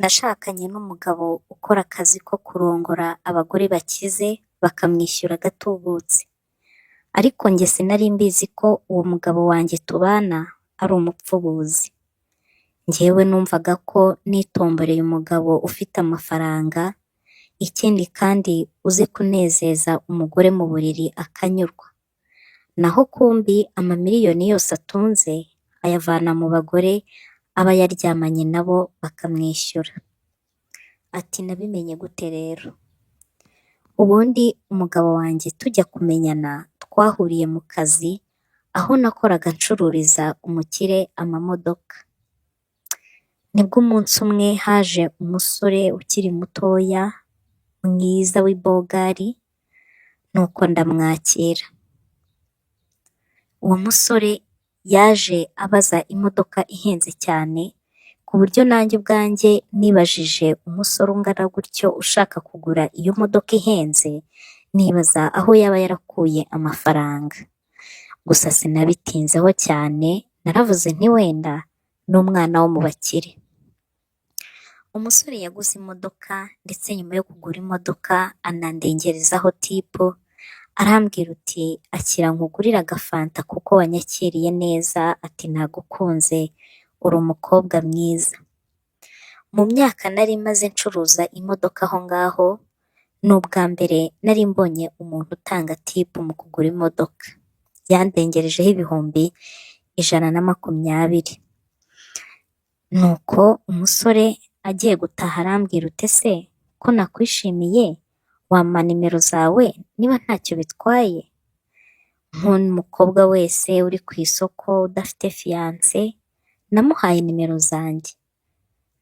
Nashakanye n'umugabo ukora akazi ko kurongora abagore bakize bakamwishyura agatubutse, ariko njye sinari mbizi ko uwo mugabo wanjye tubana ari umupfubuzi. Njyewe numvaga ko nitomboreye umugabo ufite amafaranga, ikindi kandi uzi kunezeza umugore mu buriri akanyurwa. Naho kumbi amamiliyoni yose atunze ayavana mu bagore aba yaryamanye nabo bakamwishyura. Ati nabimenye gute rero? Ubundi umugabo wanjye tujya kumenyana twahuriye mu kazi aho nakoraga ncururiza umukire amamodoka. Nibwo umunsi umwe haje umusore ukiri mutoya mwiza w'ibogari, nuko ndamwakira. Uwo musore yaje abaza imodoka ihenze cyane ku buryo nanjye ubwanjye nibajije umusore ungana gutyo ushaka kugura iyo modoka ihenze, nibaza aho yaba yarakuye amafaranga. Gusa sinabitinzeho cyane, naravuze nti wenda ni umwana wo mu bakire. Umusore yaguze imodoka ndetse nyuma yo kugura imodoka anandengerezaho tipu, arambwira uti akira nkugurire agafanta kuko wanyakiriye neza, ati nagukunze uri umukobwa mwiza. Mu myaka nari maze ncuruza imodoka aho ngaho, ni ubwa mbere nari mbonye umuntu utanga tipu mu kugura imodoka. Yandengerejeho ibihumbi 120. Nuko umusore agiye gutaha arambwira ute se ko nakwishimiye wampa nimero zawe niba ntacyo bitwaye? Nk'umukobwa wese uri ku isoko udafite fiyanse, namuhaye nimero zanjye.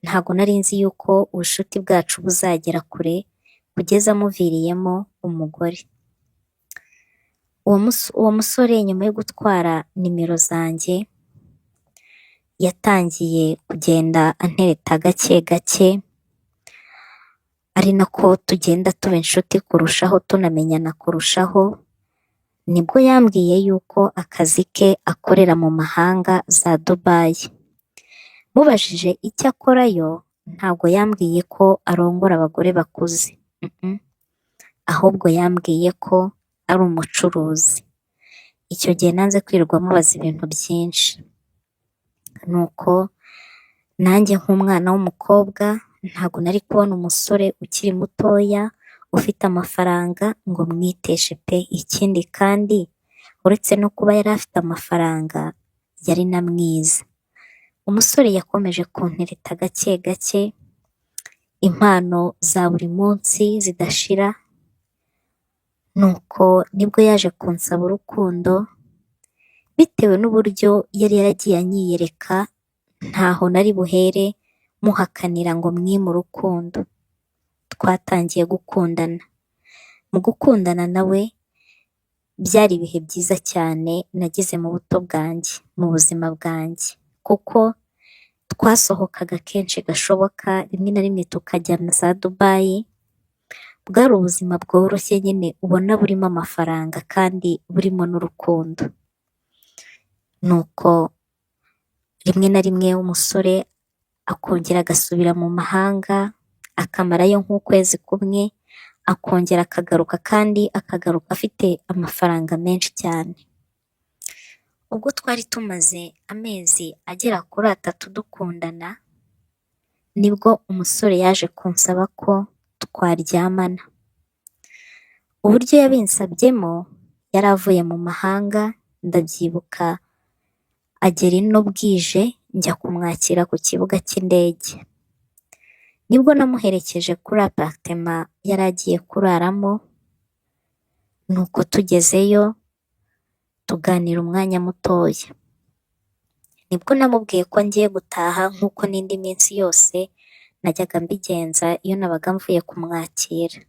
Ntabwo nari nzi yuko ubucuti bwacu buzagera kure kugeza amuviriyemo umugore. Uwo musore nyuma yo gutwara nimero zanjye yatangiye kugenda antereta gake gake, ari nako tugenda tuba inshuti kurushaho, tunamenyana kurushaho. Nibwo yambwiye yuko akazi ke akorera mu mahanga za Dubayi. Mubajije icyo akorayo, ntabwo yambwiye ko arongora abagore bakuze, ahubwo yambwiye ko ari umucuruzi. Icyo gihe nanze kwirirwa mubaza ibintu byinshi. Nuko nanjye nk'umwana w'umukobwa ntabwo nari kubona umusore ukiri mutoya ufite amafaranga ngo mwiteshe pe. Ikindi kandi uretse no kuba yari afite amafaranga, yari na mwiza. Umusore yakomeje kuntereta gake gake, impano za buri munsi zidashira. Nuko nibwo yaje kunsaba urukundo, bitewe n'uburyo yari yaragiye anyiyereka, ntaho nari buhere muhakanira ngo mwime urukundo. Twatangiye gukundana. Mu gukundana nawe byari ibihe byiza cyane nagize mu buto bwanjye, mu buzima bwanjye, kuko twasohokaga kenshi gashoboka, rimwe na rimwe tukajya na za Dubayi. Bwari ubuzima bworoshye nyine ubona burimo amafaranga kandi burimo n'urukundo. Nuko rimwe na rimwe umusore akongera agasubira mu mahanga, akamarayo nk'ukwezi kumwe, akongera akagaruka, kandi akagaruka afite amafaranga menshi cyane. Ubwo twari tumaze amezi agera kuri 3 dukundana, nibwo umusore yaje kunsaba ko twaryamana. Uburyo yabinsabyemo, yari avuye mu mahanga, ndabyibuka, agera ino bwije, njya kumwakira ku kibuga cy'indege. Nibwo namuherekeje kuri apartema yari agiye kuraramo, nuko tugezeyo tuganira umwanya mutoya. Nibwo namubwiye ko ngiye gutaha nk'uko n'indi minsi yose najyaga mbigenza iyo nabaga mvuye kumwakira.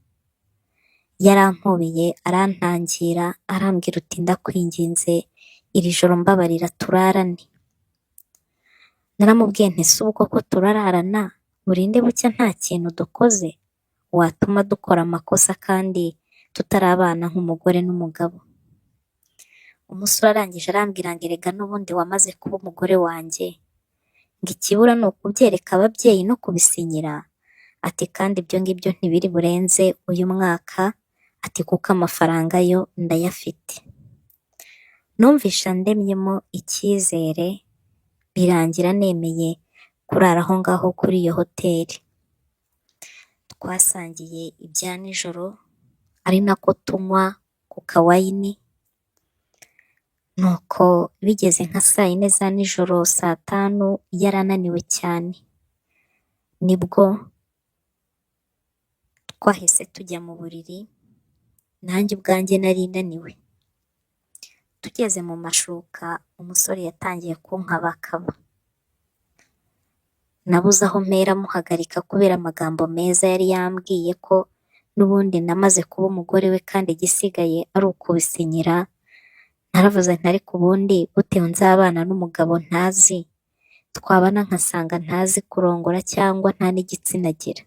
Yarampobiye, arantangira, arambwira uti ndakwinginze iri joro mbabarira turarane. Naramubwiye nti se ubu koko turararana, burinde bucya nta kintu dukoze watuma dukora amakosa kandi tutarabana nk'umugore n'umugabo. Umusore arangije arambwira ngo erega n'ubundi wamaze kuba umugore wanjye, ngo ikibura ni ukubyereka ababyeyi no kubisinyira, ati kandi ibyo ngibyo ntibiri burenze uyu mwaka, ati kuko amafaranga yo ndayafite. Numvisha ndemyemo icyizere, birangira nemeye kurara aho ngaho kuri iyo hoteli. Twasangiye ibya nijoro, ari nako tunywa ku kawayini, nuko bigeze nka 4 za nijoro, 5 yarananiwe cyane, nibwo twahise tujya mu buriri, nanjye ubwanjye nari naniwe. Tugeze mu mashuka, umusore yatangiye kunkabakaba. Nabuze aho mpera muhagarika kubera amagambo meza yari yambwiye ko n'ubundi namaze kuba umugore we kandi igisigaye ari ukubisinyira. Naravuze nti ariko ubundi gute nzabana n'umugabo ntazi, twabana nkasanga ntazi kurongora cyangwa nta n'igitsina agira.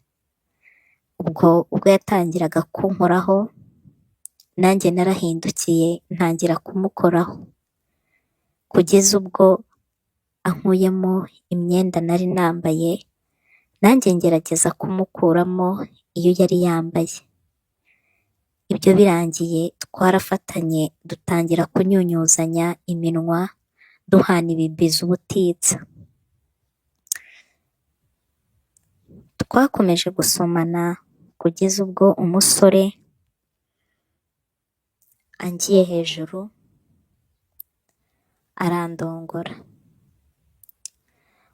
Ubwo yatangiraga kunkoraho, nanjye narahindukiye ntangira kumukoraho, kugeza ubwo ankuyemo imyenda nari nambaye, nanjye ngerageza kumukuramo iyo yari yambaye. Ibyo birangiye twarafatanye dutangira kunyunyuzanya iminwa, duhana ibibiza ubutitsa. Twakomeje gusomana kugeza ubwo umusore angiye hejuru arandongora.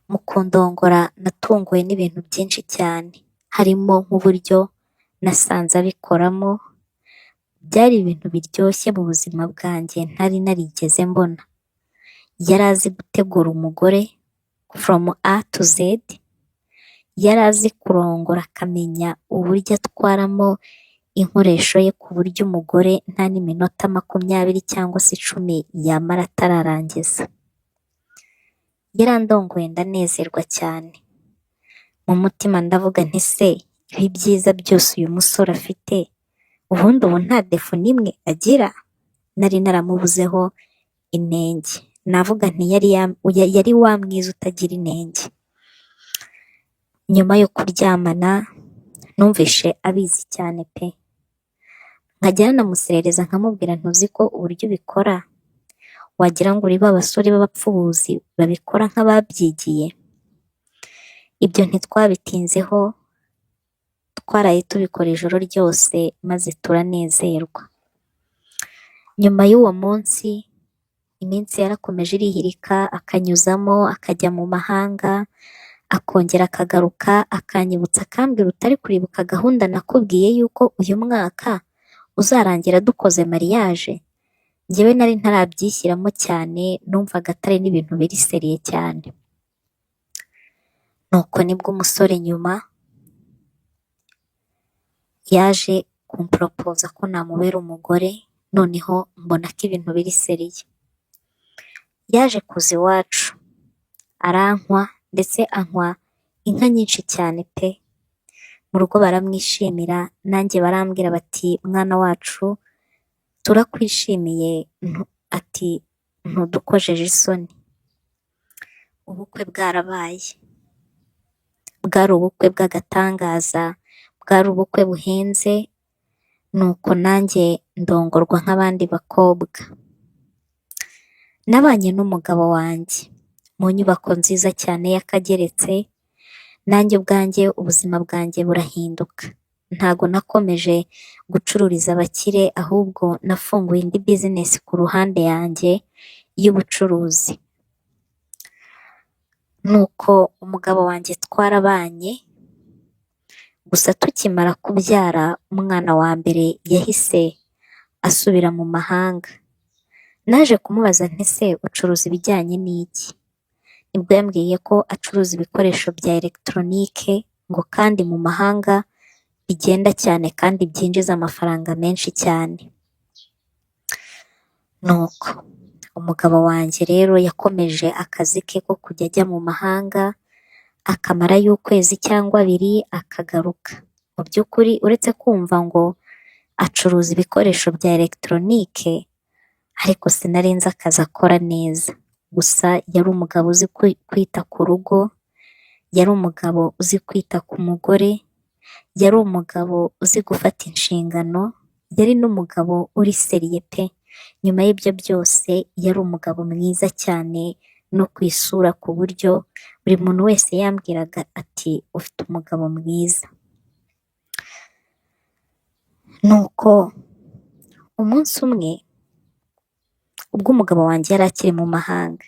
Mu kundongora natunguwe n'ibintu byinshi cyane, harimo nk'uburyo nasanze abikoramo. Byari ibintu biryoshye mu buzima bwanjye ntari narigeze mbona. Yari azi gutegura umugore from A to Z, yari azi kurongora akamenya uburyo atwaramo inkoresho ye ku buryo umugore nta n'iminota 20 cyangwa se 10 yamara atararangiza. Yarandongoye ndanezerwa cyane, mu mutima ndavuga nti se ibi byiza byose uyu musore afite, ubundi ubu nta defu n'imwe agira? Nari naramubuzeho inenge, navuga nti yari wa mwiza utagira inenge. Nyuma yo kuryamana numvishe abizi cyane pe, nkajya namuserereza nkamubwira ntuzi ko uburyo ubikora wagira ngo uri ba basore b'abapfubuzi babikora nk'ababyigiye. Ibyo ntitwabitinzeho, twaraye tubikora ijoro ryose maze turanezerwa. Nyuma y'uwo munsi, iminsi yarakomeje irihirika, akanyuzamo akajya mu mahanga, akongera akagaruka akanyibutsa akambwira utari kuribuka gahunda nakubwiye yuko uyu mwaka uzarangira dukoze mariage. Njyewe nari ntarabyishyiramo cyane, numvaga atari n'ibintu biri seriye cyane. Nuko nibwo umusore nyuma yaje kumporopoza ko namubera umugore, noneho mbona ko ibintu biri seriye. Yaje kuza iwacu arankwa, ndetse ankwa inka nyinshi cyane pe. Mu rugo baramwishimira, nanjye barambwira bati mwana wacu turakwishimiye, ati ntudukojeje isoni. Ubukwe bwarabaye, bwari ubukwe bw'agatangaza, bwari ubukwe buhenze, nuko nanjye ndongorwa nk'abandi bakobwa. Nabanye n'umugabo wanjye mu nyubako nziza cyane y'akageretse, nanjye ubwanjye ubuzima bwanjye burahinduka. Ntago nakomeje gucururiza abakire, ahubwo nafunguye indi bizinesi ku ruhande yanjye y'ubucuruzi. Nuko umugabo wanjye twarabanye, gusa tukimara kubyara umwana wa mbere yahise asubira mu mahanga. Naje kumubaza nti se ucuruza ibijyanye n'iki? Nibwo yambwiye ko acuruza ibikoresho bya elegitoronike, ngo kandi mu mahanga bigenda cyane kandi byinjiza amafaranga menshi cyane. Nuko umugabo wanjye rero yakomeje akazi ke ko kujya ajya mu mahanga, akamarayo ukwezi cyangwa 2 akagaruka. Mu by'ukuri uretse kumva ngo acuruza ibikoresho bya elegitoronike, ariko sinari nzi akazi akora neza. Gusa yari umugabo uzi kwita ku rugo, yari umugabo uzi kwita ku mugore, yari umugabo uzi gufata inshingano, yari n'umugabo uri seriye pe. Nyuma y'ibyo byose yari umugabo mwiza cyane no ku isura, ku buryo buri muntu wese yambwiraga ati ufite umugabo mwiza. Nuko umunsi umwe ubwo umugabo wanjye yari akiri mu mahanga,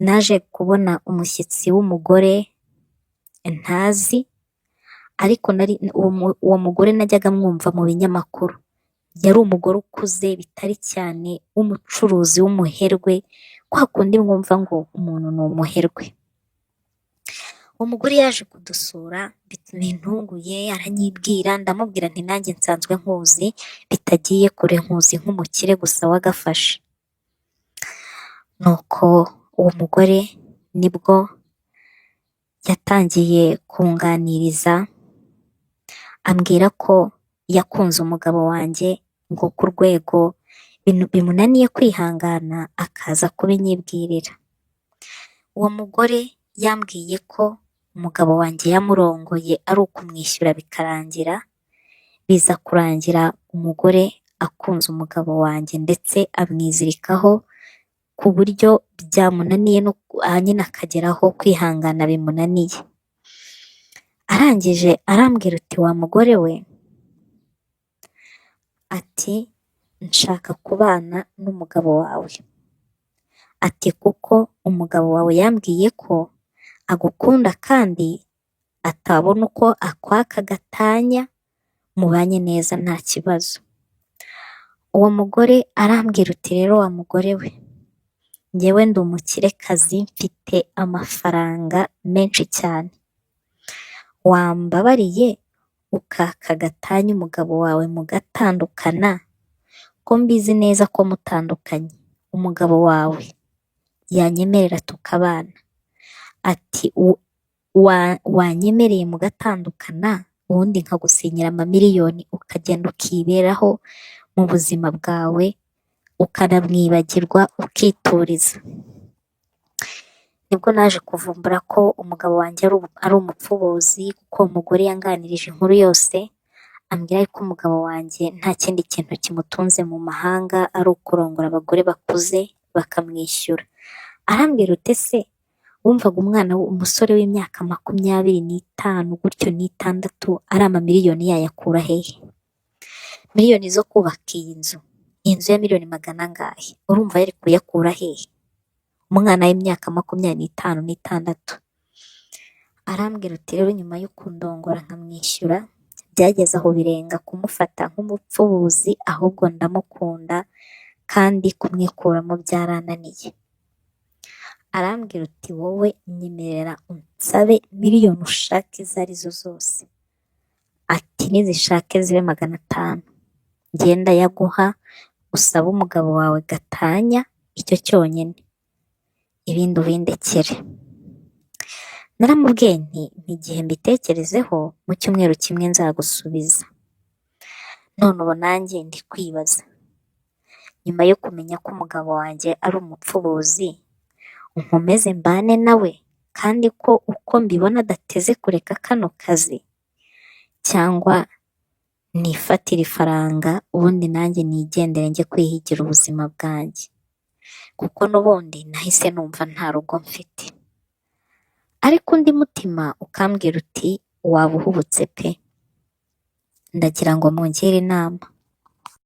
naje kubona umushyitsi w'umugore ntazi, ariko uwo mugore najyaga mwumva mu binyamakuru. Yari umugore ukuze bitari cyane, w'umucuruzi w'umuherwe, kwa kundi mwumva ngo umuntu ni umuherwe. Uwo mugore yaje kudusura bintunguye, aranyibwira, ndamubwira nti nanjye nsanzwe nkuzi, bitagiye kure, nkuzi nk'umukire gusa wagafashe. Nuko uwo mugore nibwo yatangiye kunganiriza, ambwira ko yakunze umugabo wanjye ngo ku rwego bimunaniye kwihangana akaza kubinyibwirira. Uwo mugore yambwiye ko umugabo wanjye yamurongoye ari ukumwishyura bikarangira, biza kurangira umugore akunze umugabo wanjye ndetse amwizirikaho, ku buryo byamunaniye no nyine akageraho kwihangana bimunaniye. Arangije arambwira uti wa mugore we, ati nshaka kubana n'umugabo wawe, ati kuko umugabo wawe yambwiye ko agukunda kandi atabona uko akwaka gatanya, mubanye neza nta kibazo. Uwo mugore arambwira uti rero wa mugore we, njyewe ndi umukirekazi, mfite amafaranga menshi cyane, wambabariye ukaka gatanya umugabo wawe mugatandukana, ko mbizi neza ko mutandukanye umugabo wawe yanyemerera tukabana. Ati wanyemereye mugatandukana, ubundi nkagusinyira amamiliyoni ukagenda ukiberaho mu buzima bwawe, ukanamwibagirwa ukituriza. Nibwo naje kuvumbura ko umugabo wanjye ari umupfubuzi, kuko umugore yanganirije inkuru yose, ambwira ko umugabo wanjye nta kindi kintu kimutunze mu mahanga ari ukurongora abagore bakuze bakamwishyura. Arambwira ute se, wumvaga umusore w'imyaka 25 gutyo n'6 ari amamiliyoni yayakura hehe? Miliyoni zo kubaka iyi nzu ya miliyoni magana angahe, urumva yari kuyakura hehe umwana w'imyaka 25 n'6? Arambwira uti rero nyuma yo kundongora nkamwishyura, byageze aho birenga kumufata nk'umupfubuzi, ahubwo ndamukunda kandi kumwikuramo byarananiye. Arambwira uti wowe nyemerera unsabe miliyoni ushaka izo arizo zose, ati nizishake zibe 500, ngenda yaguha, usaba umugabo wawe gatanya, icyo cyonyine, ibindi ubindekere. Naramubwiye nti igihe mbitekerezeho, mu cyumweru kimwe nzagusubiza. None ubu nanjye ndi kwibaza, nyuma yo kumenya ko umugabo wanjye ari umupfubuzi, nkomeze mbane nawe kandi ko uko mbibona adateze kureka kano kazi, cyangwa nifatire ifaranga ubundi nanjye nigendere njye kwihigira ubuzima bwanjye, kuko n'ubundi nahise numva nta rugo mfite. Ariko undi mutima ukambwira uti waba uhubutse pe, ndagira ngo mungire inama.